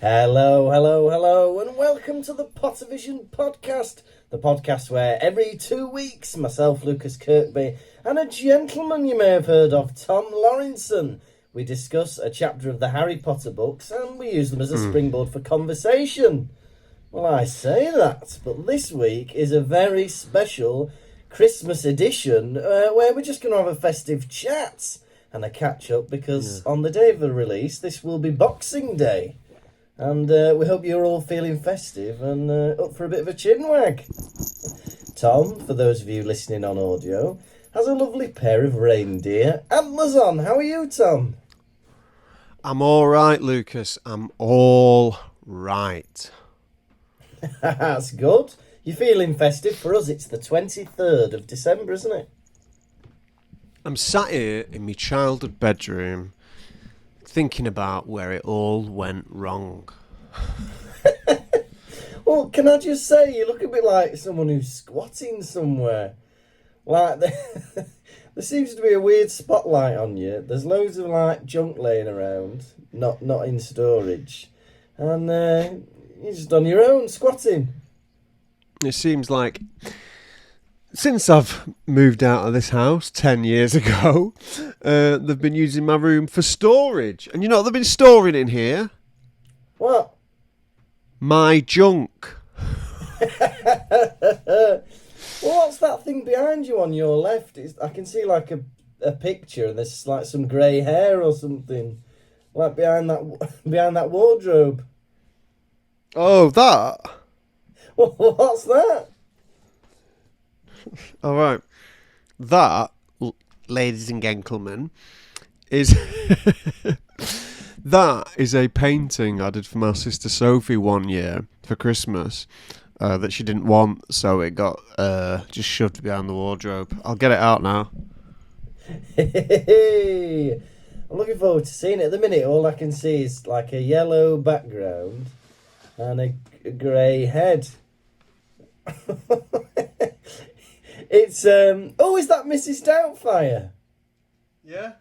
Hello, hello, hello, and welcome to the Pottervision podcast. The podcast where every 2 weeks, myself, Lucas Kirkby, and a gentleman you may have heard of, Tom Lawrenson, we discuss a chapter of the Harry Potter books and we use them as a springboard for conversation. Well, I say that, but this week is a very special Christmas edition where we're just going to have a festive chat and a catch-up because on the day of the release, this will be Boxing Day. And we hope you're all feeling festive and up for a bit of a chinwag. Tom, for those of you listening on audio, has a lovely pair of reindeer antlers on. How are you, Tom? I'm all right, Lucas. I'm all right. That's good. You're feeling festive. For us, it's the 23rd of December, isn't it? I'm sat here in my childhood bedroom thinking about where it all went wrong. Well, can I just say, you look a bit like someone who's squatting somewhere. Like, there seems to be a weird spotlight on you. There's loads of, like, junk laying around, not in storage. And you're just on your own, squatting. It seems like since I've moved out of this house 10 years ago, they've been using my room for storage. And you know what they've been storing in here? What? My junk. Well, what's that thing behind you on your left? I can see like a picture and there's like some grey hair or something. Like behind that wardrobe. Oh, that? What's that? All right. That, ladies and gentlemen, is that is a painting I did for my sister Sophie one year for Christmas that she didn't want, so it got just shoved behind the wardrobe. I'll get it out now. Hey, I'm looking forward to seeing it. At the minute, all I can see is like a yellow background and a grey head. It's is that Mrs. Doubtfire? Yeah.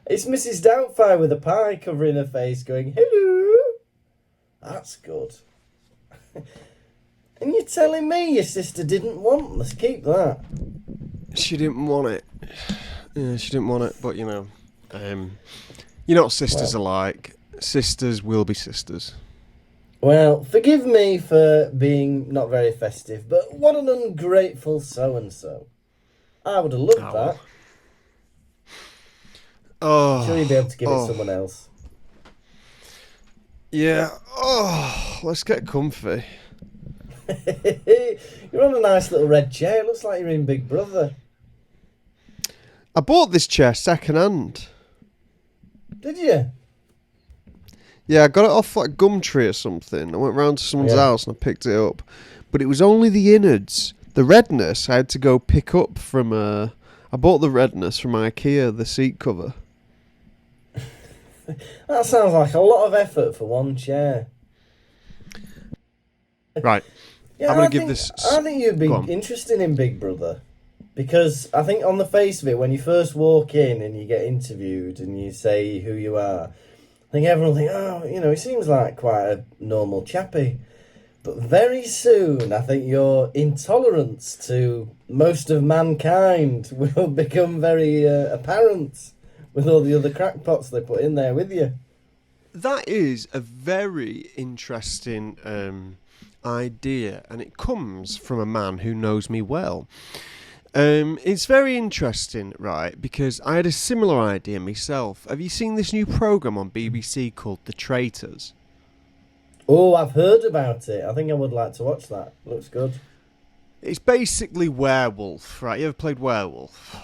It's Mrs. Doubtfire with a pie covering her face going, hello. That's good. And you're telling me your sister didn't want this? Keep that. She didn't want it. Yeah, she didn't want it, but you know what sisters are like. Sisters will be sisters. Well, forgive me for being not very festive, but what an ungrateful so-and-so. I would have loved that. Oh, Sure you'd be able to give it someone else. Yeah. Oh, let's get comfy. You're on a nice little red chair. It looks like you're in Big Brother. I bought this chair second hand. Did you? Yeah, I got it off like Gumtree or something. I went round to someone's house and I picked it up. But it was only the innards. The redness I had to go pick up from... I bought the redness from IKEA, the seat cover. That sounds like a lot of effort for one chair. Right. Yeah, I'm going to give this... I think you'd be interested in Big Brother. Because I think on the face of it, when you first walk in and you get interviewed and you say who you are... I think everyone will think, oh, you know, he seems like quite a normal chappy. But very soon, I think your intolerance to most of mankind will become very apparent with all the other crackpots they put in there with you. That is a very interesting idea, and it comes from a man who knows me well. It's very interesting, right, because I had a similar idea myself. Have you seen this new programme on BBC called The Traitors? Oh, I've heard about it. I think I would like to watch that. Looks good. It's basically werewolf, right? You ever played werewolf?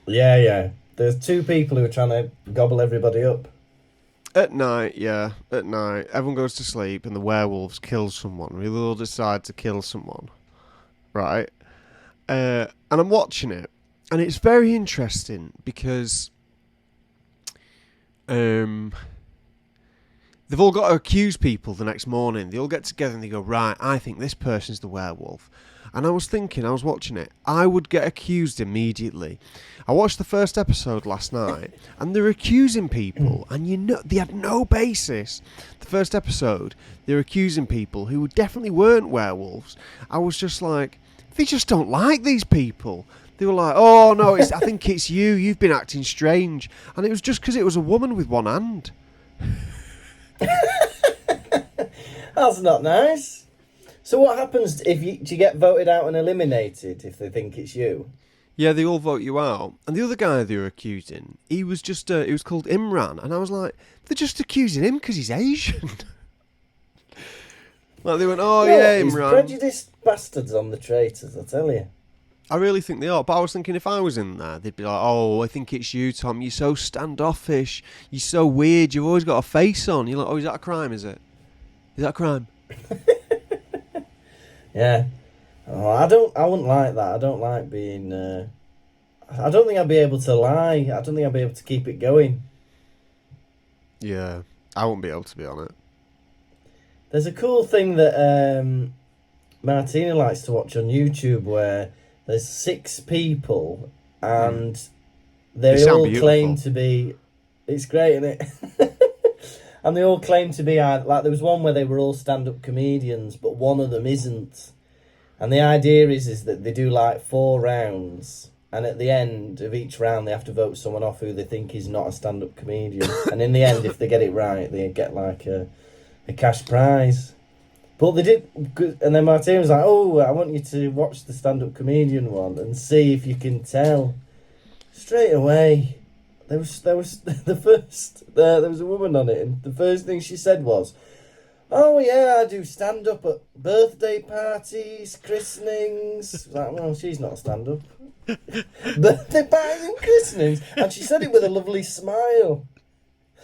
Yeah. There's two people who are trying to gobble everybody up. At night, yeah, at night. Everyone goes to sleep and the werewolves kill someone. We all decide to kill someone, right? And I'm watching it, and it's very interesting because they've all got to accuse people the next morning. They all get together and they go, right, I think this person's the werewolf. And I was thinking, I was watching it, I would get accused immediately. I watched the first episode last night, and they're accusing people, and they had no basis. The first episode, they're accusing people who definitely weren't werewolves. I was just like, they just don't like these people. They were like, oh no, I think it's you, you've been acting strange. And it was just because it was a woman with one hand. That's not nice. So what happens if do you get voted out and eliminated if they think it's you? Yeah, they all vote you out. And the other guy they were accusing, he was called Imran. And I was like, they're just accusing him because he's Asian. Like they went, oh yeah, These Imran. prejudiced bastards on the traitors, I tell you. I really think they are. But I was thinking if I was in there, they'd be like, oh, I think it's you, Tom. You're so standoffish. You're so weird. You've always got a face on. You're like, oh, is that a crime, is it? Is that a crime? Yeah. Oh, I wouldn't like that. I don't like being... I don't think I'd be able to lie. I don't think I'd be able to keep it going. Yeah, I wouldn't be able to be on it. There's a cool thing that Martina likes to watch on YouTube where there's 6 people and they all claim to be... It's great, isn't it? And they all claim to be... Like, there was one where they were all stand-up comedians, but one of them isn't. And the idea is that they do, like, 4 rounds, and at the end of each round they have to vote someone off who they think is not a stand-up comedian. And in the end, if they get it right, they get, like, a cash prize. But they did... And then Martina was like, oh, I want you to watch the stand-up comedian one and see if you can tell. Straight away... There was the first there was a woman on it, and the first thing she said was, "Oh yeah, I do stand up at birthday parties, christenings." Like, well, she's not a stand up. Birthday parties and christenings, and she said it with a lovely smile,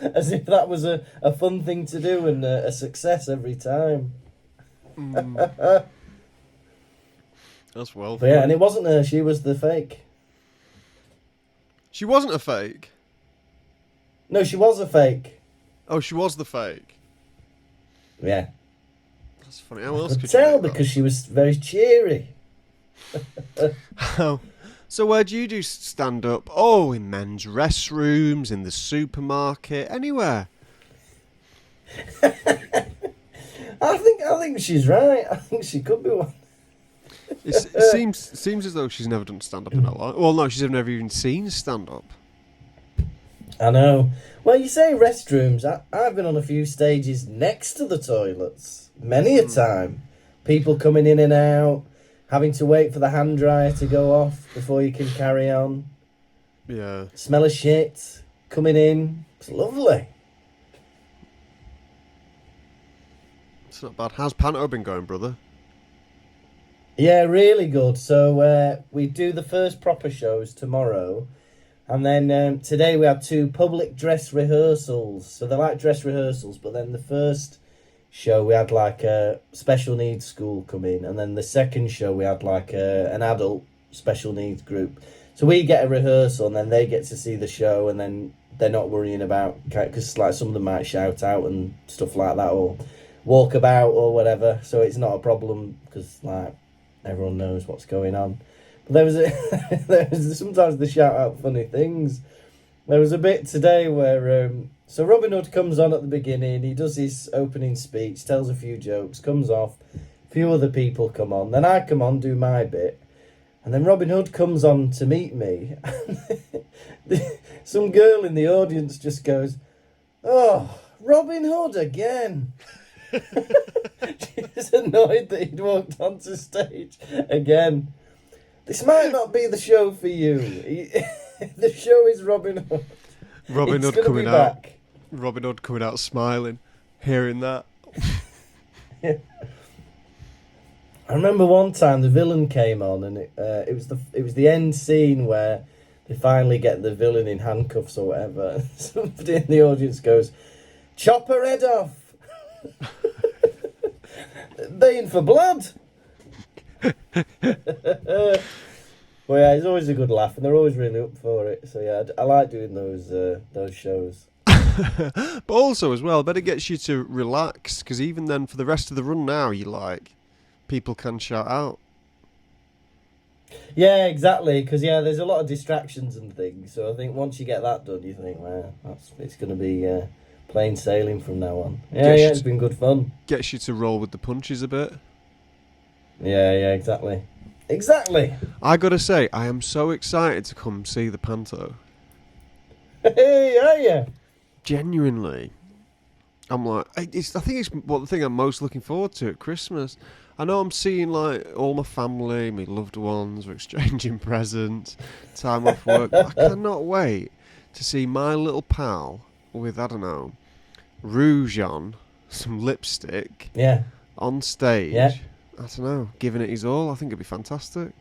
as if that was a fun thing to do and a success every time. That's well. But yeah, and it wasn't her; she was the fake. She wasn't a fake. No, she was a fake. Oh, she was the fake. Yeah. That's funny. How else I could could you tell make that? because she was very cheery. Oh. So where do you do stand up? Oh, in men's restrooms, in the supermarket, anywhere. I think she's right. I think she could be one. It seems as though she's never done stand up in her life. Well, no, she's never even seen stand up. I know. Well, you say restrooms. I've been on a few stages next to the toilets. Many a time. People coming in and out, having to wait for the hand dryer to go off before you can carry on. Yeah. Smell of shit coming in. It's lovely. It's not bad. How's Panto been going, brother? Yeah, really good. So we do the first proper shows tomorrow. And then today we had 2 public dress rehearsals. So they're like dress rehearsals, but then the first show we had like a special needs school come in. And then the second show we had like an adult special needs group. So we get a rehearsal and then they get to see the show, and then they're not worrying about... Because like some of them might shout out and stuff like that, or walk about or whatever. So it's not a problem because like everyone knows what's going on. There was sometimes they shout out funny things. There was a bit today where so Robin Hood comes on at the beginning. He does his opening speech, tells a few jokes, comes off. A few other people come on. Then I come on, do my bit, and then Robin Hood comes on to meet me. Some girl in the audience just goes, "Oh, Robin Hood again." She's annoyed that he'd walked onto stage again. This might not be the show for you. The show is Robin Hood. Robin Hood coming out. Back. Robin Hood coming out smiling, hearing that. Yeah. I remember one time the villain came on, and it was the end scene where they finally get the villain in handcuffs or whatever. Somebody in the audience goes, "Chop her head off." They in for blood. Well, yeah, it's always a good laugh, and they're always really up for it. So yeah, I like doing those shows. But also as well, better gets you to relax, because even then for the rest of the run now, people can shout out. Yeah, exactly. Because there's a lot of distractions and things. So I think once you get that done, you think, well, it's going to be plain sailing from now on. It's been good fun. Gets you to roll with the punches a bit. Yeah, exactly. Exactly. I gotta say, I am so excited to come see the Panto. Hey, are you? Genuinely. I'm like, I think it's the thing I'm most looking forward to at Christmas. I know I'm seeing all my family, my loved ones, we're exchanging presents, time off work. I cannot wait to see my little pal with, I don't know, rouge on, some lipstick, on stage. Yeah. I don't know, giving it his all. I think it'd be fantastic.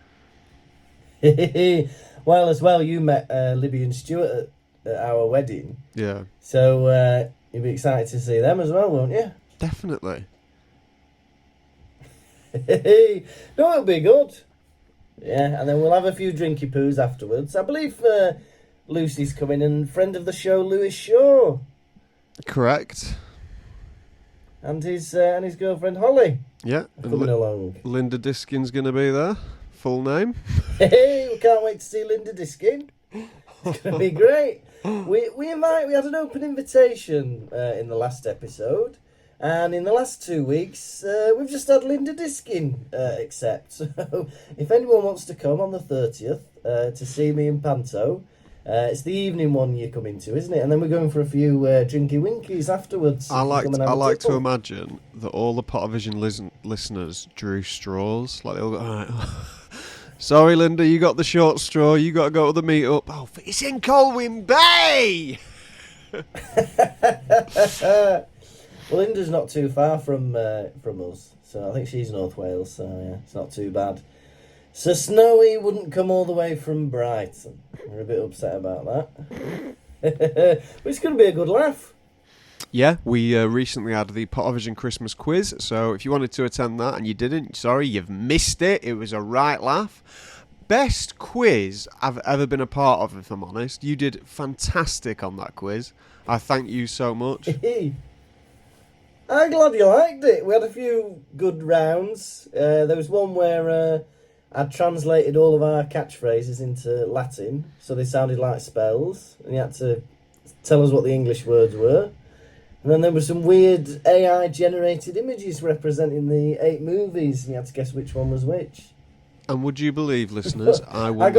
Well, as well, you met Libby and Stuart at our wedding. Yeah. So you'll be excited to see them as well, won't you? Definitely. No, it'll be good. Yeah, and then we'll have a few drinky poos afterwards. I believe Lucy's coming, and friend of the show, Lewis Shaw. Correct. And his girlfriend, Holly. Yeah. Coming along. Linda Diskin's going to be there. Full name. Hey, we can't wait to see Linda Diskin. It's going to be great. We had an open invitation in the last episode. And in the last 2 weeks, we've just had Linda Diskin accept. So if anyone wants to come on the 30th to see me in Panto, it's the evening one you're coming to, isn't it? And then we're going for a few drinky winkies afterwards. I like to imagine that all the Pottervision listeners drew straws. Like they'll go, all right. Sorry, Linda, you got the short straw. You got to go to the meet-up. Oh, it's in Colwyn Bay! Well, Linda's not too far from us, so I think she's North Wales, so yeah, it's not too bad. So Snowy wouldn't come all the way from Brighton. We're a bit upset about that. But it's going to be a good laugh. Yeah, we recently had the Pottervision Christmas quiz, so if you wanted to attend that and you didn't, sorry, you've missed it. It was a right laugh. Best quiz I've ever been a part of, if I'm honest. You did fantastic on that quiz. I thank you so much. I'm glad you liked it. We had a few good rounds. There was one where I'd translated all of our catchphrases into Latin, so they sounded like spells, and you had to tell us what the English words were. And then there were some weird AI-generated images representing the 8 movies, and you had to guess which one was which. And would you believe, listeners, would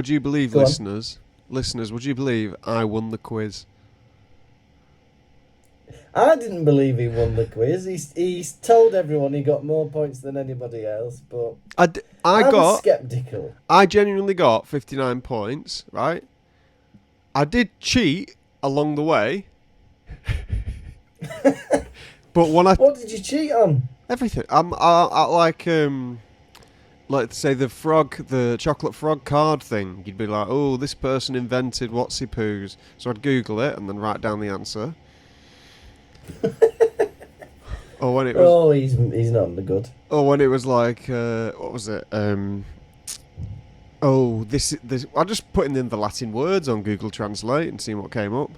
you believe, listeners, would you believe I won the quiz? I didn't believe he won the quiz. He's told everyone he got more points than anybody else, but I was sceptical. I genuinely got 59 points, right? I did cheat along the way. But what did you cheat on? Everything. I like to say the chocolate frog card thing. You'd be like, oh, this person invented whatsy poos. So I'd Google it and then write down the answer. Or when it was, he's not the good. Or when it was like, what was it? This. I just put in the Latin words on Google Translate and see what came up.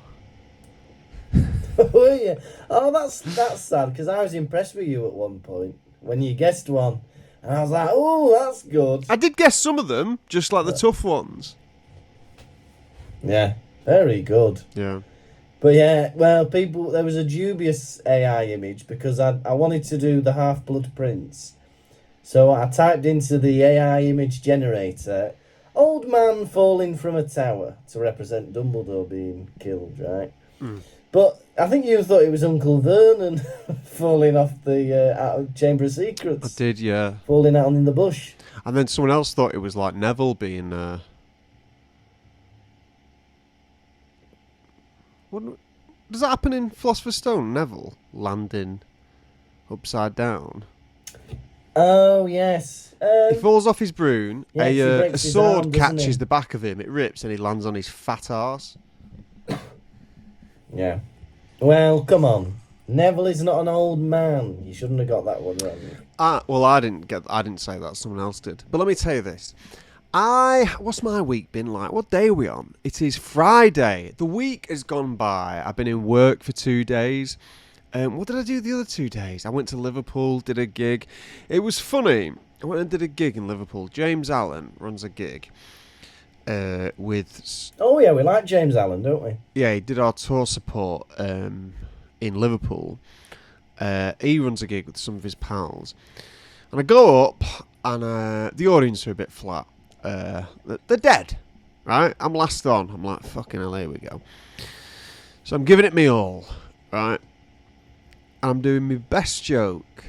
Were you? Oh, that's sad, because I was impressed with you at one point when you guessed one, and I was like, oh, that's good. I did guess some of them, just like the tough ones. Yeah, very good. Yeah. But yeah, well, there was a dubious AI image because I wanted to do the Half-Blood Prince. So I typed into the AI image generator, old man falling from a tower, to represent Dumbledore being killed, right? Mm. But I think you thought it was Uncle Vernon falling off the out of Chamber of Secrets. I did, yeah. Falling out in the bush. And then someone else thought it was like Neville being... Does that happen in Philosopher's Stone? Neville landing upside down. Oh, yes. He falls off his broom. Yes, a sword catches the back of him. It rips and he lands on his fat arse. Yeah. Well, come on. Neville is not an old man. You shouldn't have got that one wrong. Well, I didn't say that. Someone else did. But let me tell you this. What's my week been like? What day are we on? It is Friday. The week has gone by. I've been in work for 2 days. What did I do the other 2 days? I went to Liverpool, did a gig. It was funny. I went and did a gig in Liverpool. James Allen runs a gig with... Oh, yeah, we like James Allen, don't we? Yeah, he did our tour support in Liverpool. He runs a gig with some of his pals. And I go up, and the audience are a bit flat. They're dead, right? I'm last on. I'm like, fucking hell, here we go. So I'm giving it me all, right? And I'm doing my best joke.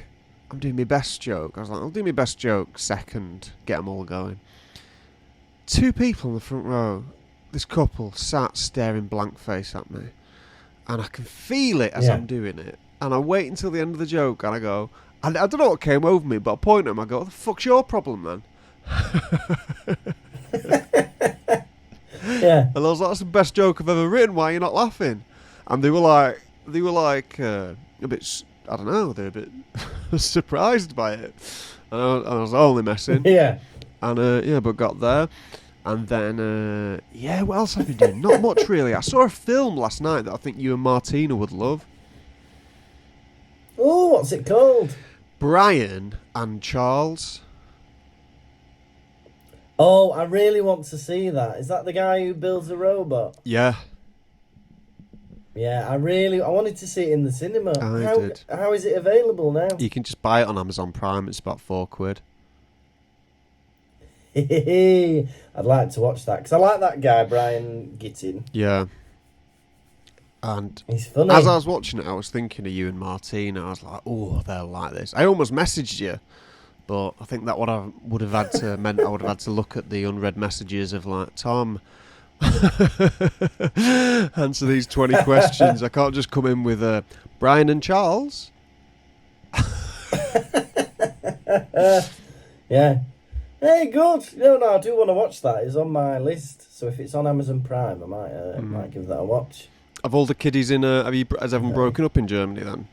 I was like, I'll do my best joke second, get them all going. 2 people in the front row, this couple sat staring blank face at me. And I can feel it as I'm doing it. And I wait until the end of the joke and I go, I don't know what came over me, but I point at them, I go, what the fuck's your problem, man? Yeah. And I was like, that's the best joke I've ever written, why are you not laughing? And they were like a bit, I don't know, they're a bit surprised by it. And I was only messing. Yeah. And but got there. And then, what else have you been doing? Not much, really. I saw a film last night that I think you and Martina would love. Oh, what's it called? Brian and Charles. Oh, I really want to see that. Is that the guy who builds a robot? Yeah. Yeah, I wanted to see it in the cinema. I did. How is it available now? You can just buy it on Amazon Prime. It's about £4. I'd like to watch that because I like that guy, Brian Gittin. Yeah. And he's funny. As I was watching it, I was thinking of you and Martina. I was like, oh, they'll like this. I almost messaged you, but I think that would have had to meant I would have had to look at the unread messages of like, Tom, answer these 20 questions. I can't just come in with Brian and Charles. Yeah. Hey, good. No, I do want to watch that. It's on my list. So if it's on Amazon Prime, I might give that a watch. Have all the kiddies in? Has everyone broken up in Germany then?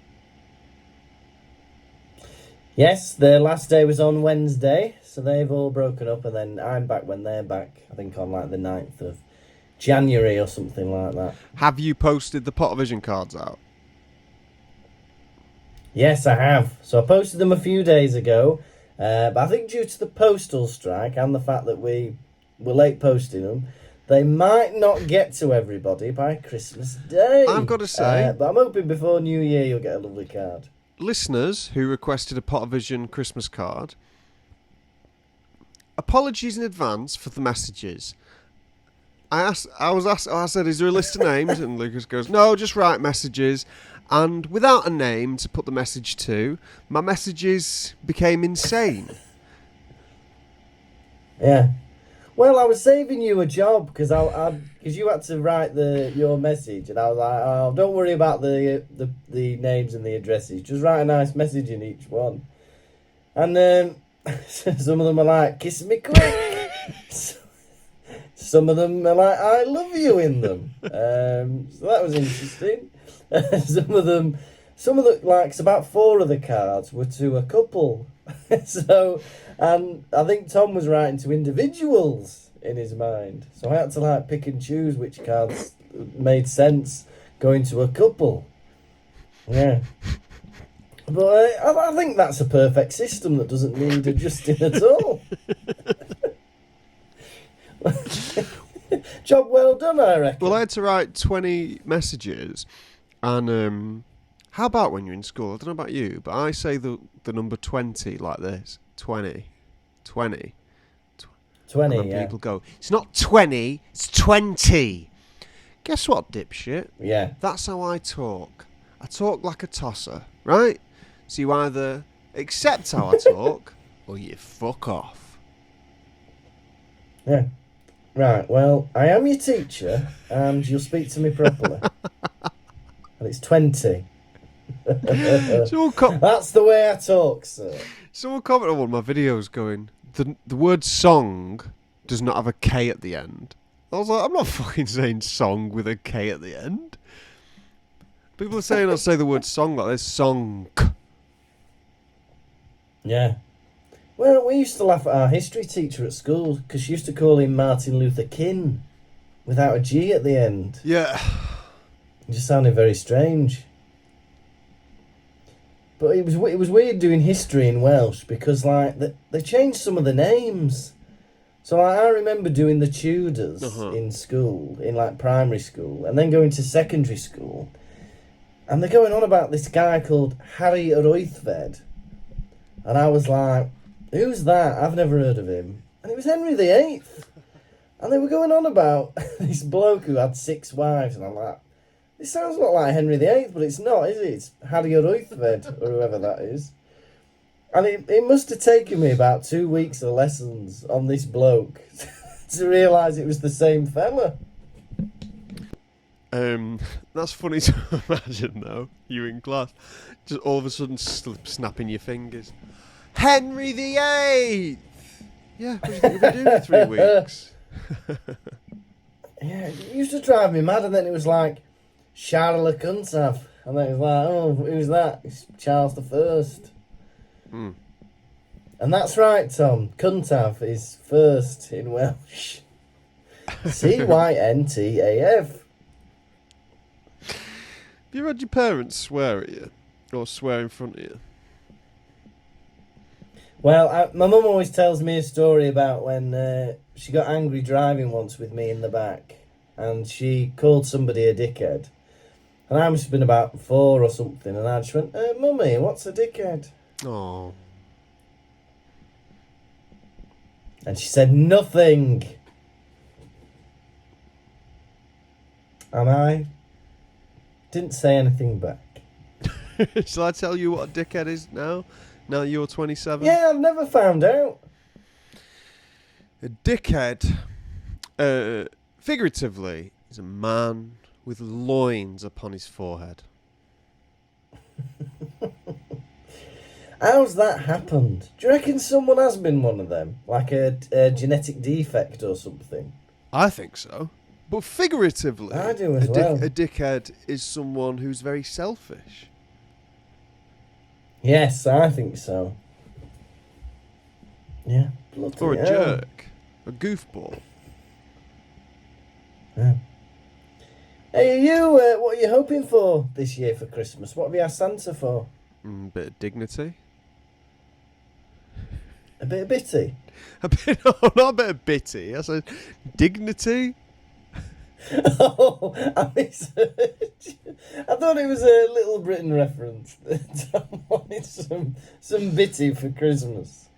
Yes, their last day was on Wednesday, so they've all broken up, and then I'm back when they're back. I think on like the 9th of January or something like that. Have you posted the Pottervision cards out? Yes, I have. So I posted them a few days ago, but I think due to the postal strike and the fact that we were late posting them, they might not get to everybody by Christmas Day. I've got to say... but I'm hoping before New Year you'll get a lovely card. Listeners who requested a Pottervision Christmas card, apologies in advance for the messages. I said, is there a list of names? And Lucas goes, no, just write messages. And without a name to put the message to, my messages became insane. Yeah. Well, I was saving you a job because you had to write your message, and I was like, oh, don't worry about the names and the addresses. Just write a nice message in each one. And some of them are like, kiss me quick. Some of them are like, I love you in them. So that was interesting. Some of the likes, about 4 of the cards were to a couple. So, and I think Tom was writing to individuals in his mind. So I had to like pick and choose which cards made sense going to a couple. Yeah. But I think that's a perfect system that doesn't need adjusting at all. Job well done, I reckon. Well, I had to write 20 messages, and how about when you're in school? I don't know about you, but I say the number 20 like this. 20. 20. 20, and yeah. People go, it's not 20, it's 20. Guess what, dipshit? Yeah. That's how I talk. I talk like a tosser, right? So you either accept how I talk, or you fuck off. Yeah. Right, well, I am your teacher, and you'll speak to me properly. And it's 20. That's the way I talk, sir. Someone commented on one of my videos going, the word song does not have a K at the end. I was like, I'm not fucking saying song with a K at the end. People are saying I say the word song like this, song. Yeah. Well, we used to laugh at our history teacher at school because she used to call him Martin Luther King without a G at the end. Yeah. It just sounded very strange. But it was weird doing history in Welsh because like they changed some of the names. So like, I remember doing the Tudors in school, in like primary school, and then going to secondary school, and they're going on about this guy called Harry yr Wythfed, and I was like, who's that? I've never heard of him. And it was Henry VIII. And they were going on about this bloke who had 6 wives, and I'm like, it sounds a lot like Henry VIII, but it's not, is it? It's Harry yr Wythfed, or whoever that is. And it must have taken me about 2 weeks of lessons on this bloke to realise it was the same fella. That's funny to imagine, though. You in class, just all of a sudden snapping your fingers. Henry VIII! Yeah, what do you think we'll be doing in 3 weeks? Yeah, it used to drive me mad, and then it was like, Charles le Cuntaf. And then it was like, oh, who's that? It's Charles the I. And that's right, Tom. Cuntaf is first in Welsh. Cyntaf. Have you ever had your parents swear at you? Or swear in front of you? Well, my mum always tells me a story about when she got angry driving once with me in the back. And she called somebody a dickhead. And I must have been about 4 or something. And I just went, Mummy, what's a dickhead? Oh. And she said, nothing. And I didn't say anything back. Shall I tell you what a dickhead is now? Now you're 27? Yeah, I've never found out. A dickhead, figuratively, is a man with loins upon his forehead. How's that happened? Do you reckon someone has been one of them? Like a genetic defect or something? I think so. But figuratively, I do as well. A dickhead is someone who's very selfish. Yes, I think so. Yeah. Or a jerk. A goofball. Yeah. Hey, you, what are you hoping for this year for Christmas? What have you asked Santa for? A bit of dignity. A bit of bitty? No, not a bit of bitty. I said dignity. Oh, I misheard you. I thought it was a Little Britain reference. Tom wanted some bitty for Christmas.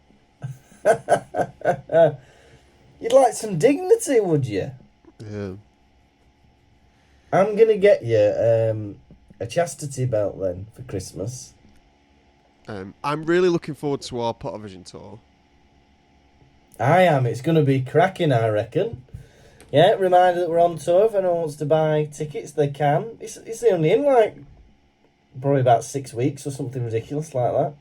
You'd like some dignity, would you? Yeah. I'm going to get you a chastity belt then for Christmas. I'm really looking forward to our Pottervision tour. I am. It's going to be cracking, I reckon. Yeah, reminder that we're on tour. If anyone wants to buy tickets, they can. It's only in like probably about 6 weeks or something ridiculous like that.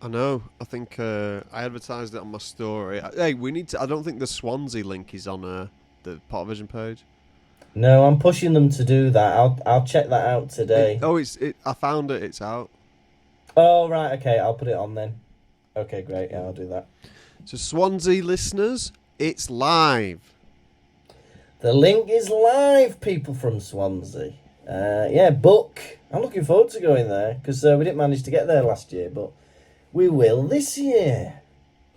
I know. I think I advertised it on my story. Hey, we need to. I don't think the Swansea link is on the Pottervision page. No, I'm pushing them to do that. I'll check that out today. I found it. It's out. Oh right, okay. I'll put it on then. Okay, great. Yeah, I'll do that. So Swansea listeners, it's live. The link is live, people from Swansea. Yeah, book. I'm looking forward to going there because we didn't manage to get there last year, but we will this year.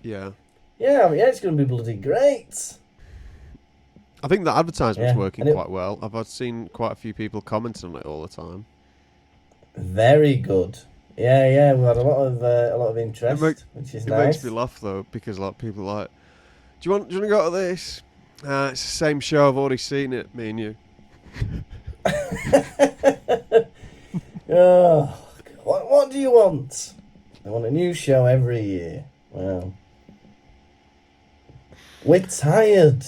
Yeah. Yeah, it's going to be bloody great. I think the advertisement's working quite well. I've seen quite a few people commenting on it all the time. Very good. Yeah, we've had a lot of interest, which is nice. It makes me laugh though because a lot of people are like, do you want to go to this? It's the same show. I've already seen it. Me and you. Oh, what do you want? I want a new show every year. Well, we're tired.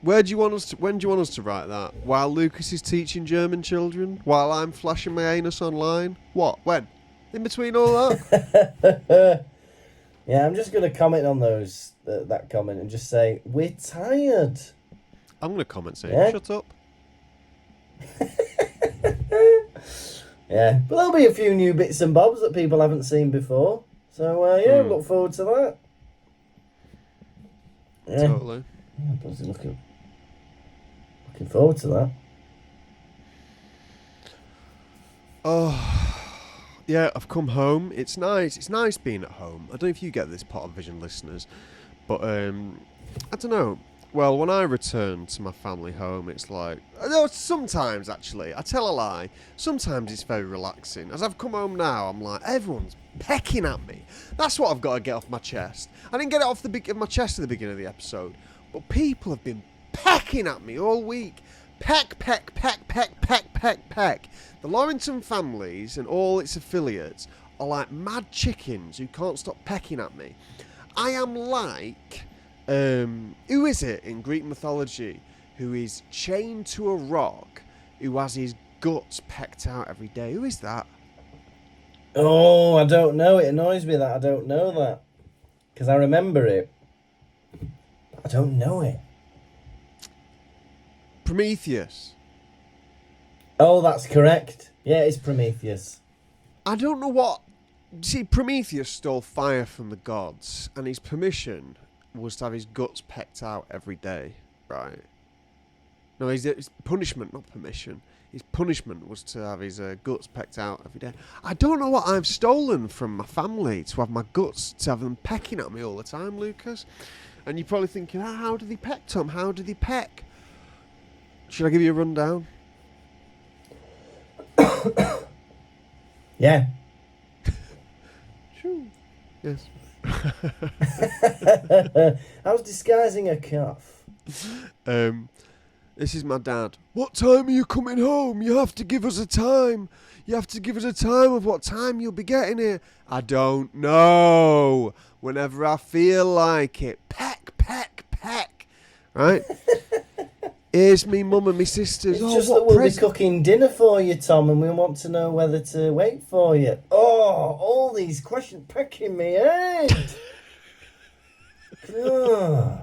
When do you want us to write that? While Lucas is teaching German children? While I'm flashing my anus online? What? When? In between all that? Yeah, I'm just going to comment on that comment and just say, we're tired. I'm going to comment saying, shut up. Yeah, but there'll be a few new bits and bobs that people haven't seen before. So, look forward to that. Yeah. Totally. Yeah, bloody looking forward to that. Oh, yeah, I've come home. It's nice. It's nice being at home. I don't know if you get this, Pottervision listeners, but I don't know. Well, when I return to my family home, it's like... sometimes, actually. I tell a lie. Sometimes it's very relaxing. As I've come home now, I'm like, everyone's pecking at me. That's what I've got to get off my chest. I didn't get it off my chest at the beginning of the episode, but people have been pecking at me all week. Peck, peck, peck, peck, peck, peck, peck. The Lawrenson families and all its affiliates are like mad chickens who can't stop pecking at me. I am like... who is it in Greek mythology who is chained to a rock, who has his guts pecked out every day? Who is that? Oh, I don't know. It annoys me that I don't know that. Because I remember it. I don't know it. Prometheus. Oh, that's correct. Yeah, it's Prometheus. I don't know what... See, Prometheus stole fire from the gods, and his permission was to have his guts pecked out every day, right? No, his punishment, not permission. His punishment was to have his guts pecked out every day. I don't know what I've stolen from my family to have my guts, to have them pecking at me all the time, Lucas. And you're probably thinking, how do they peck, Tom? How do they peck? Should I give you a rundown? Yeah. Sure. Yes. I was disguising a cough. This is my dad. What time are you coming home? You have to give us a time. You have to give us a time of what time you'll be getting here. I don't know. Whenever I feel like it. Peck, peck, peck. Right? Here's me mum and me sisters. It's just that we'll be cooking dinner for you, Tom, and we want to know whether to wait for you. Oh, all these questions pecking me head. Right,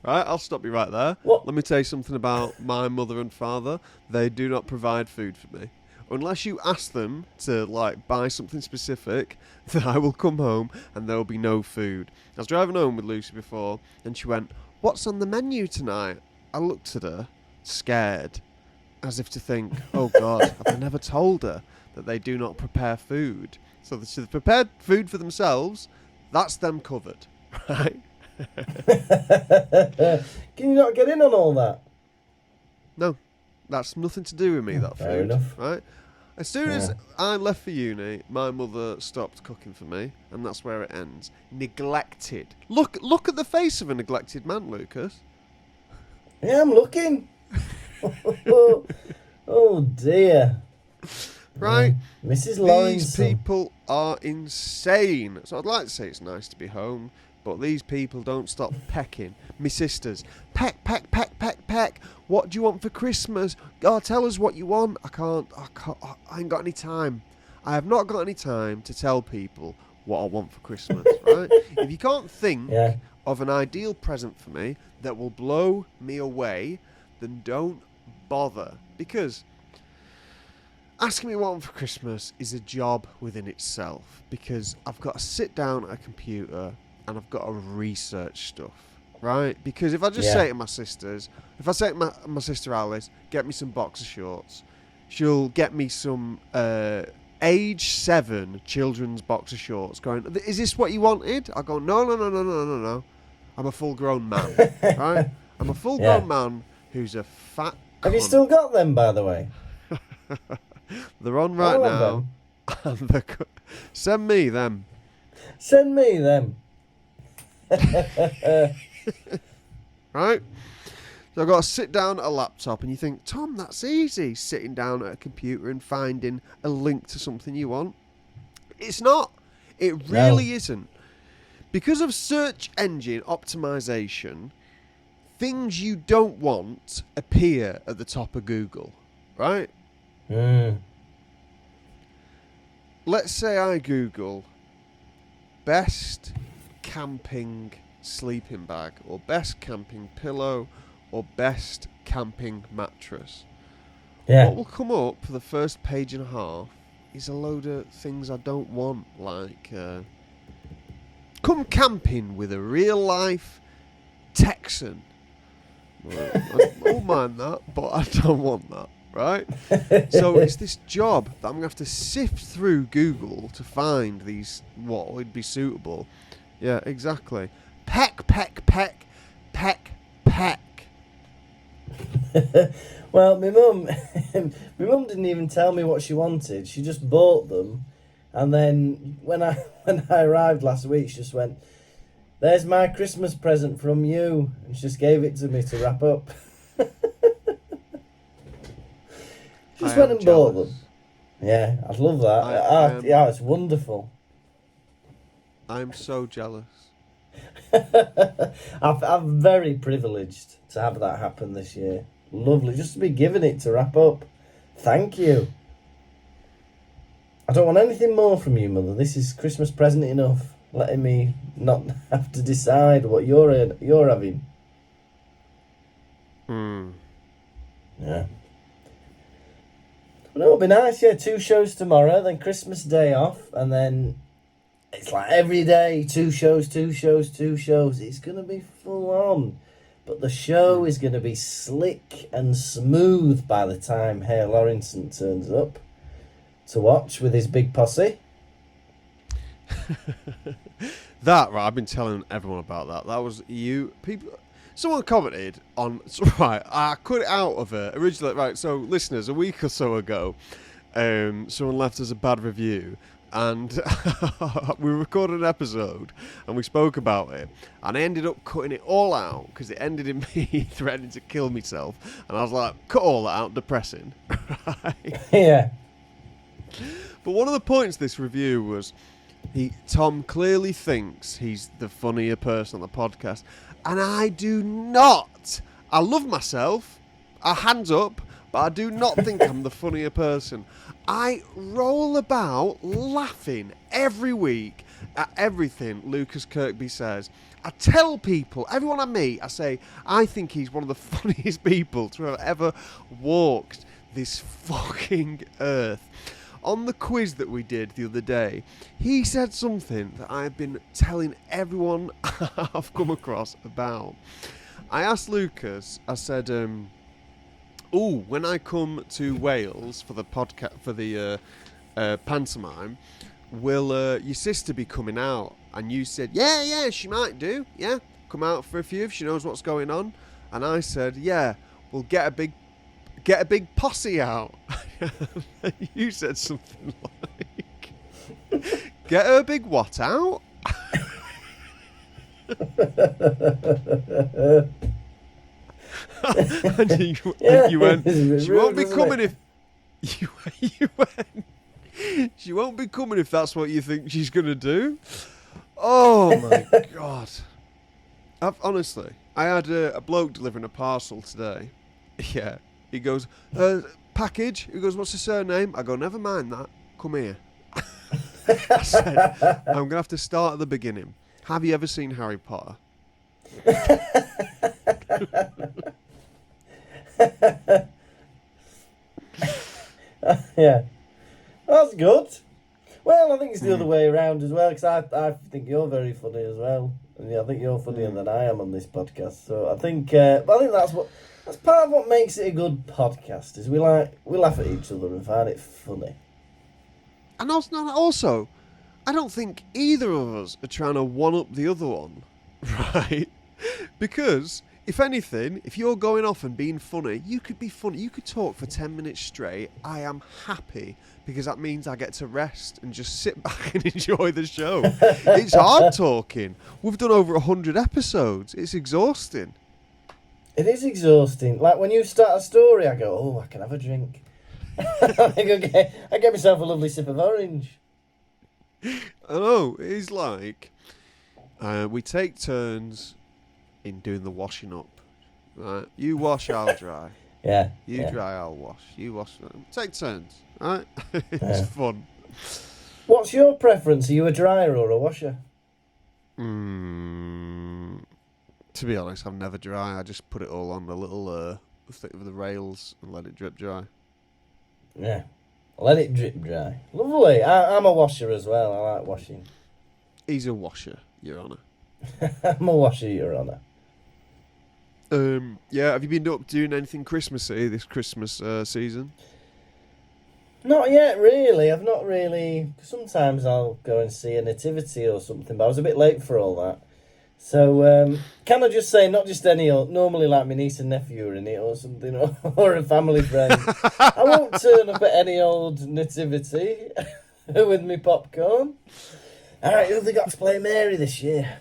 I'll stop you right there. What? Let me tell you something about my mother and father. They do not provide food for me. Unless you ask them to, buy something specific, then I will come home and there will be no food. I was driving home with Lucy before, and she went, "What's on the menu tonight?" I looked at her, scared, as if to think, oh God, have I never told her that they do not prepare food? So they've prepared food for themselves, that's them covered, right? Can you not get in on all that? No, that's nothing to do with me, that Fair food, enough. right? As soon as I left for uni, my mother stopped cooking for me, and that's where it ends. Neglected. Look at the face of a neglected man, Lucas. Yeah, I'm looking. Oh dear. Right? Mrs. These Lawrence. people are insane. So I'd like to say it's nice to be home, but these people don't stop pecking. Me sisters, peck, peck, peck, peck, peck. What do you want for Christmas? Oh, tell us what you want. I ain't got any time. I have not got any time to tell people what I want for Christmas, right? If you can't think of an ideal present for me that will blow me away, then don't bother. Because asking me what I want for Christmas is a job within itself. Because I've got to sit down at a computer and I've got to research stuff, right? Because if I just say to my sisters, if I say to my sister Alice, get me some boxer shorts, she'll get me some age 7 children's boxer shorts going, is this what you wanted? I go, no. I'm a full-grown man, right? I'm a full-grown man who's a fat Have cunt. you still got them, by the way? They're on right now. Send me them. Send me them. Right? So I've got to sit down at a laptop, and you think, Tom, that's easy, sitting down at a computer and finding a link to something you want. It's not. It really isn't. Because of search engine optimization, things you don't want appear at the top of Google, right? Let's say I Google best camping sleeping bag, or best camping pillow, or best camping mattress. What will come up for the first page and a half is a load of things I don't want, like Come camping with a real-life Texan. Well, I don't mind that, but I don't want that, right? So it's this job that I'm going to have to sift through Google to find what would be suitable. Yeah, exactly. Peck, peck, peck, peck, peck. Well, my mum didn't even tell me what she wanted. She just bought them, and then when I arrived last week, she just went, "There's my Christmas present from you," and she just gave it to me to wrap up. Just went and bought them. Yeah, I'd love that. Yeah, it's wonderful. I'm so jealous. I'm very privileged to have that happen this year. Lovely, just to be given it to wrap up. Thank you. I don't want anything more from you, Mother. This is Christmas present enough. Letting me not have to decide what you're having. Yeah. But it'll be nice, yeah. 2 shows tomorrow, then Christmas Day off, and then it's like every day, 2 shows, 2 shows, 2 shows. It's going to be full on. But the show is going to be slick and smooth by the time Hare Lawrenson turns up to watch with his big posse. That, right, I've been telling everyone about that. That was you. Someone commented on, right, I cut it out of it originally. Right, so listeners, a week or so ago, someone left us a bad review. And we recorded an episode and we spoke about it, and I ended up cutting it all out because it ended in me threatening to kill myself, and I was like, cut all that out, depressing. Right? Yeah. But one of the points of this review was Tom clearly thinks he's the funnier person on the podcast, and I do not. I love myself, hands up, but I do not think I'm the funnier person. I roll about laughing every week at everything Lucas Kirkby says. I tell people, everyone I meet, I say, I think he's one of the funniest people to have ever walked this fucking earth. On the quiz that we did the other day, he said something that I've been telling everyone I've come across about. I asked Lucas, I said, when I come to Wales for the podcast, for the pantomime, will your sister be coming out? And you said, yeah, she might do. Yeah, come out for a few if she knows what's going on. And I said, yeah, we'll get a big posse out. You said something like, get her big what out? and you went, she won't be coming if you went, she won't be coming if that's what you think she's going to do. Oh my God. Honestly, I had a bloke delivering a parcel today. Yeah. He goes, package. He goes, what's the surname? I go, never mind that. Come here. I said, I'm going to have to start at the beginning. Have you ever seen Harry Potter? Yeah. That's good. Well, I think it's the other way around as well, because I think you're very funny as well. And I think you're funnier than I am on this podcast. So I think that's part of what makes it a good podcast, is we laugh at each other and find it funny. And also, I don't think either of us are trying to one-up the other one, right? Because, if anything, if you're going off and being funny, you could be funny. You could talk for 10 minutes straight. I am happy, because that means I get to rest and just sit back and enjoy the show. It's hard talking. We've done over 100 episodes. It's exhausting. It is exhausting. Like, when you start a story, I go, oh, I can have a drink. I get myself a lovely sip of orange. I know. It's like we take turns in doing the washing up. Right? You wash, I'll dry. Yeah. You dry, I'll wash. You wash. Take turns. Right? It's fun. What's your preference? Are you a dryer or a washer? To be honest, I'm never dry. I just put it all on the little thing with the rails and let it drip dry. Yeah. Let it drip dry. Lovely. I'm a washer as well. I like washing. He's a washer. Your Honour. I'm a washer, Your Honour. Yeah, have you been up doing anything Christmassy this Christmas season? Not yet, really. I've not really. Sometimes I'll go and see a nativity or something, but I was a bit late for all that. So, can I just say, not just any old, normally like my niece and nephew are in it or something, or a family friend. I won't turn up at any old nativity with me popcorn. Alright, who have they got to play Mary this year?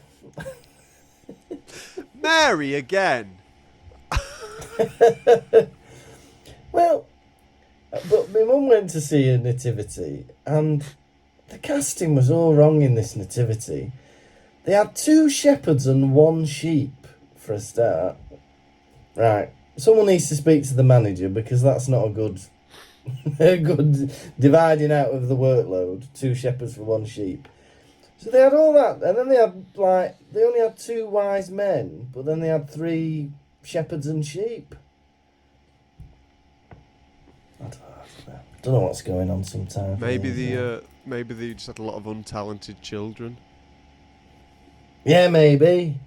Mary again! Well, but my mum went to see a nativity, and the casting was all wrong in this nativity. They had 2 shepherds and 1 sheep, for a start. Right, someone needs to speak to the manager, because that's not a good a good dividing out of the workload. 2 shepherds for 1 sheep. So they had all that, and then they only had 2 wise men, but then they had 3 shepherds and sheep. I don't know what's going on sometimes. Maybe they just had a lot of untalented children. Yeah, maybe.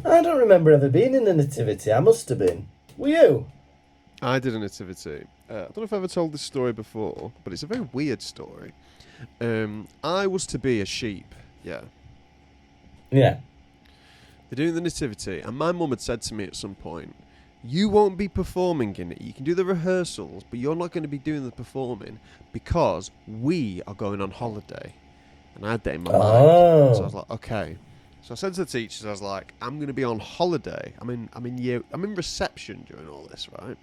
I don't remember ever being in the nativity. I must have been. Were you? I did a nativity. I don't know if I've ever told this story before, but it's a very weird story. I was to be a sheep, yeah. Yeah. They're doing the nativity, and my mum had said to me at some point, you won't be performing in it. You can do the rehearsals, but you're not going to be doing the performing because we are going on holiday. And I had that in my mind. So I was like, okay. So I said to the teachers, I was like, I'm going to be on holiday. I'm in reception during all this, right?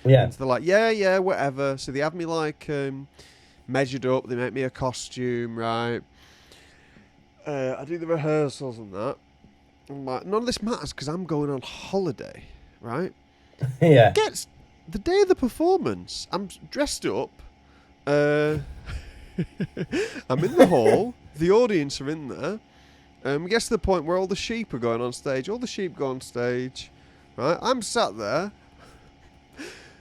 Yeah. And so they're like, yeah, whatever. So they have me like measured up. They make me a costume, right? I do the rehearsals and that. I'm like, none of this matters because I'm going on holiday, right? Yeah. Gets the day of the performance. I'm dressed up. I'm in the hall. The audience are in there. We get to the point where all the sheep are going on stage. All the sheep go on stage, right? I'm sat there,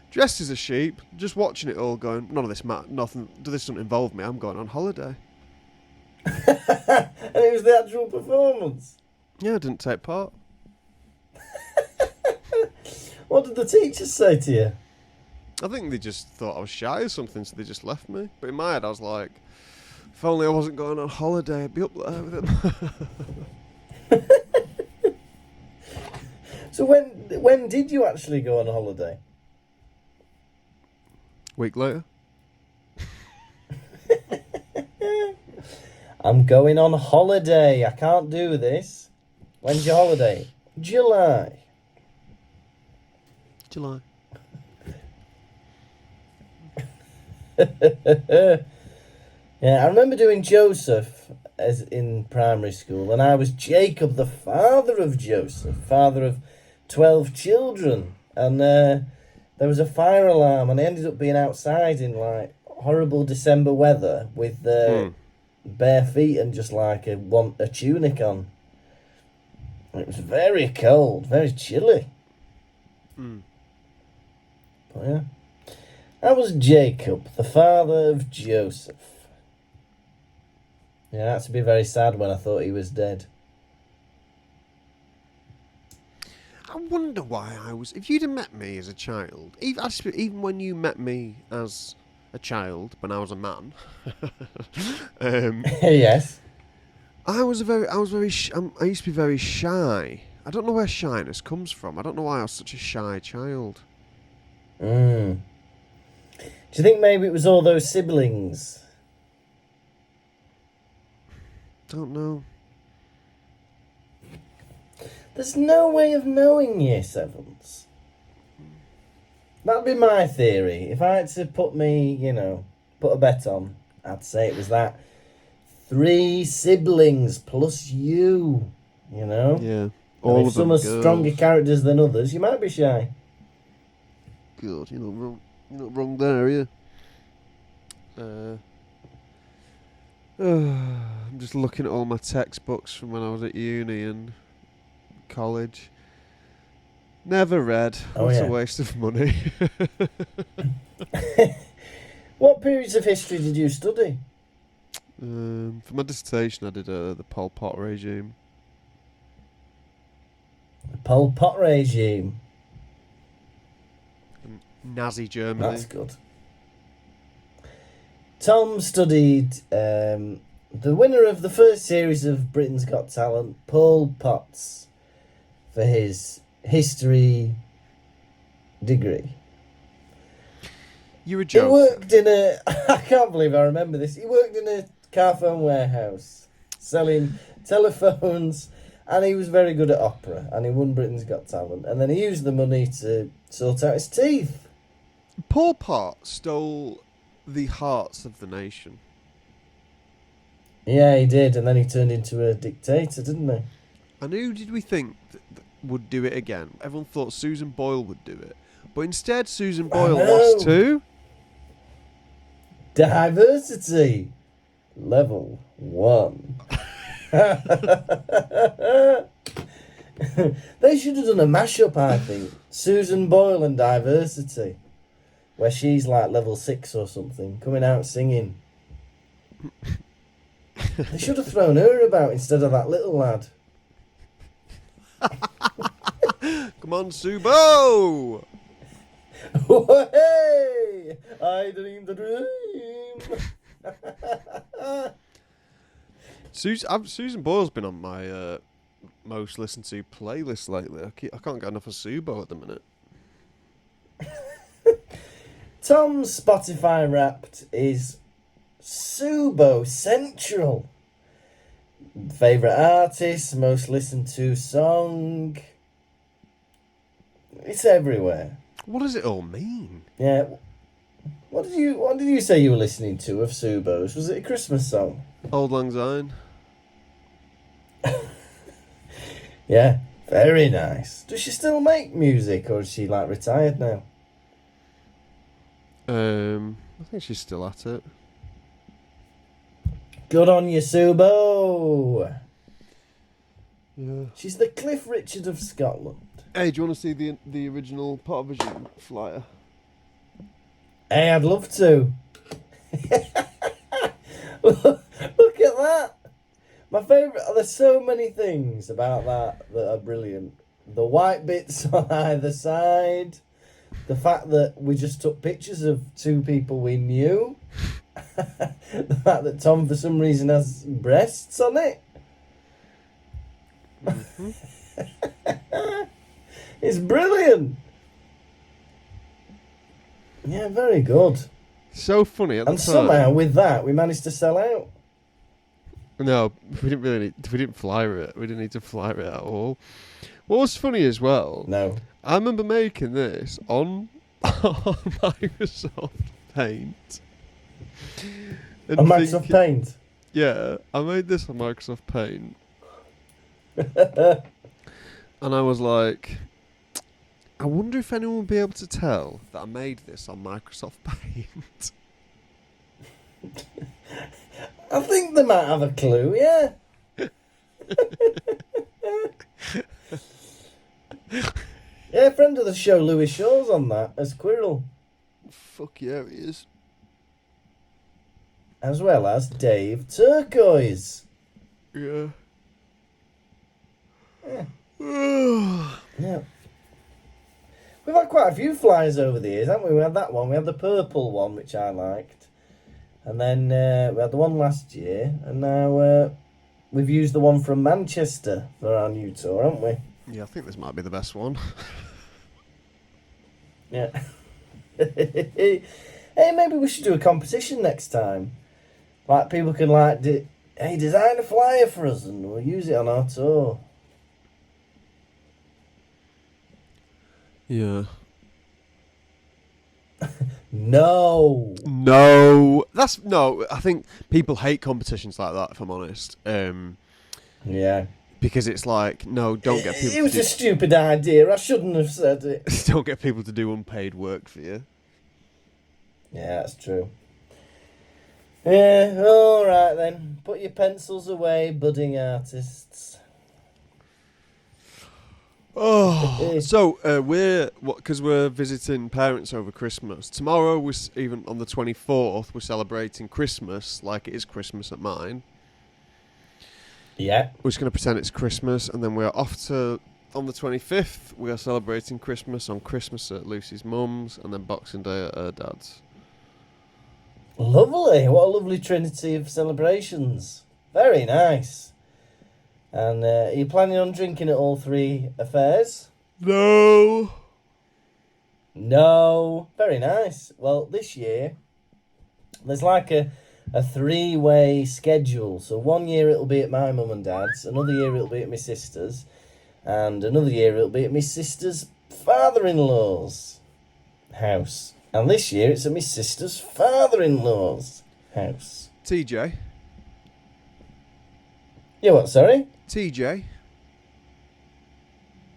dressed as a sheep, just watching it all, going, none of this matters. Nothing. This doesn't involve me. I'm going on holiday. And it was the actual performance. Yeah, I didn't take part. What did the teachers say to you? I think they just thought I was shy or something, so they just left me. But in my head, I was like, if only I wasn't going on holiday, I'd be up there with them. So when did you actually go on holiday? Week later. I'm going on holiday. I can't do this. When's your holiday? July. Yeah, I remember doing Joseph as in primary school, and I was Jacob, the father of Joseph, father of 12 children, and there was a fire alarm, and I ended up being outside in like horrible December weather with bare feet and just like a tunic on. It was very cold, very chilly. But yeah, that was Jacob, the father of Joseph. Yeah, I had to be very sad when I thought he was dead. I wonder why I was... If you'd have met me as a child, even when you met me as a child, when I was a man... Yes. I used to be very shy. I don't know where shyness comes from. I don't know why I was such a shy child. Do you think maybe it was all those siblings? Don't know. There's no way of knowing year sevens. That'd be my theory. If I had to put a bet on, I'd say it was that. 3 siblings plus you, Yeah. All if some are stronger characters than others, you might be shy. God, you're not wrong. You're not wrong there, are you? I'm just looking at all my textbooks from when I was at uni and college. Never read. What a waste of money. What periods of history did you study? For my dissertation, I did the Pol Pot regime. The Pol Pot regime. Nazi Germany. That's good. Tom studied the winner of the first series of Britain's Got Talent, Pol Potts, for his history degree. You're a joke. He worked in a... I can't believe I remember this. He worked in a car phone warehouse selling telephones, and he was very good at opera, and he won Britain's Got Talent, and then he used the money to sort out his teeth. Pol Pot stole the hearts of the nation. Yeah, he did, and then he turned into a dictator, didn't he? And who did we think would do it again? Everyone thought Susan Boyle would do it. But instead, Susan Boyle lost to... Diversity. Level 1. They should have done a mashup, I think. Susan Boyle and Diversity. Where she's like level 6 or something, coming out singing. They should have thrown her about instead of that little lad. Come on, Subo! Hey! I dreamed the dream. Susan Boyle's been on my most listened to playlist lately. I can't get enough of Subo at the minute. Tom's Spotify Wrapped is Subo Central. Favourite artist, most listened to song. It's everywhere. What does it all mean? Yeah. What did you say you were listening to of Subo's? Was it a Christmas song? Old Lang Syne. Yeah, very nice. Does she still make music, or is she like retired now? I think she's still at it. Good on you, Subo. Yeah. She's the Cliff Richard of Scotland. Hey, do you want to see the original Pottervision flyer? Hey, I'd love to. Look at that. My favourite, there's so many things about that are brilliant. The white bits on either side. The fact that we just took pictures of two people we knew. The fact that Tom, for some reason, has breasts on it. Mm-hmm. It's brilliant. Yeah, very good. So funny at the time. And somehow, with that, we managed to sell out. No, we didn't flyer it. We didn't need to flyer it at all. What was funny as well? No. I remember making this on Microsoft Paint. On Microsoft Paint? Yeah, I made this on Microsoft Paint. And I was like, I wonder if anyone will be able to tell that I made this on Microsoft Paint. I think they might have a clue, yeah. Yeah, friend of the show, Lewis Shaw's on that as Quirrell. Fuck yeah, he is. As well as Dave Turquoise. Yeah. Yeah. Yeah. We've had quite a few flyers over the years, haven't we? We had that one. We had the purple one, which I liked. And then we had the one last year. And now we've used the one from Manchester for our new tour, haven't we? Yeah, I think this might be the best one. Yeah. Hey, maybe we should do a competition next time. Like, people can, like, hey, design a flyer for us and we'll use it on our tour. Yeah. No. I think people hate competitions like that, if I'm honest. Yeah. Because it's like, no, don't get people It was a stupid idea. I shouldn't have said it. Don't get people to do unpaid work for you. Yeah, that's true. Yeah, alright then. Put your pencils away, budding artists. we're visiting parents over Christmas. Tomorrow, even on the 24th, we're celebrating Christmas like it is Christmas at mine. Yeah. We're just going to pretend it's Christmas, and then we're off to... On the 25th, we are celebrating Christmas on Christmas at Lucy's mum's, and then Boxing Day at her dad's. Lovely. What a lovely trinity of celebrations. Very nice. And are you planning on drinking at all three affairs? No. No. Very nice. Well, this year, there's like a three-way schedule. So 1 year it'll be at my mum and dad's, another year it'll be at my sister's, and another year it'll be at my sister's father-in-law's house. And this year it's at my sister's father-in-law's house. TJ. Yeah, what, sorry? TJ.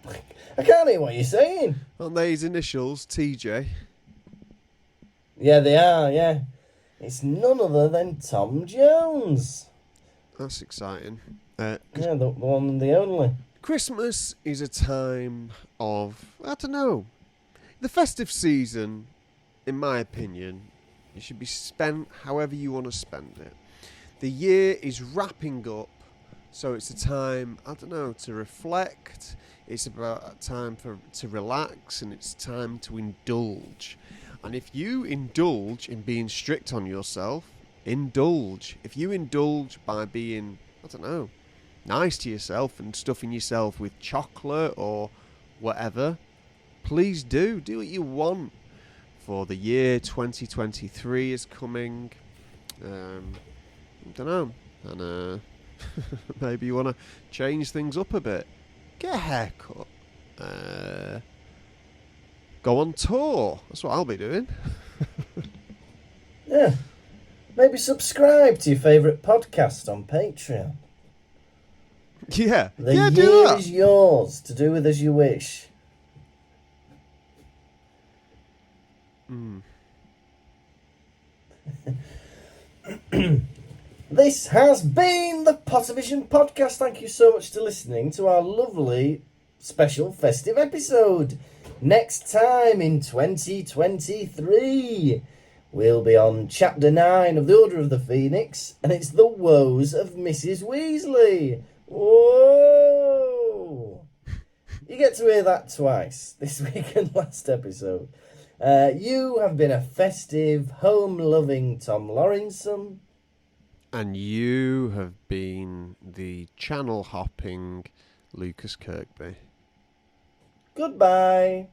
I can't hear what you're saying. Aren't they his initials, TJ? Yeah, they are, yeah. It's none other than Tom Jones. That's exciting. Yeah, the one and the only. Christmas is a time of, I don't know, the festive season, in my opinion, it should be spent however you want to spend it. The year is wrapping up, so it's a time, I don't know, to reflect. It's about a time to relax, and it's time to indulge. And if you indulge in being strict on yourself, indulge. If you indulge by being, I don't know, nice to yourself and stuffing yourself with chocolate or whatever, please do what you want. For the year 2023 is coming. I don't know, and maybe you want to change things up a bit. Get a haircut. Go on tour. That's what I'll be doing. Yeah. Maybe subscribe to your favourite podcast on Patreon. Yeah. The yeah, year do that. is yours to do with as you wish. This has been the Pottervision podcast. Thank you so much for listening to our lovely special festive episode. Next time in 2023, we'll be on Chapter 9 of the Order of the Phoenix, and it's the woes of Mrs. Weasley. Whoa! You get to hear that twice, this week and last episode. You have been a festive, home-loving Tom Lawrinson. And you have been the channel-hopping Lucas Kirkby. Goodbye.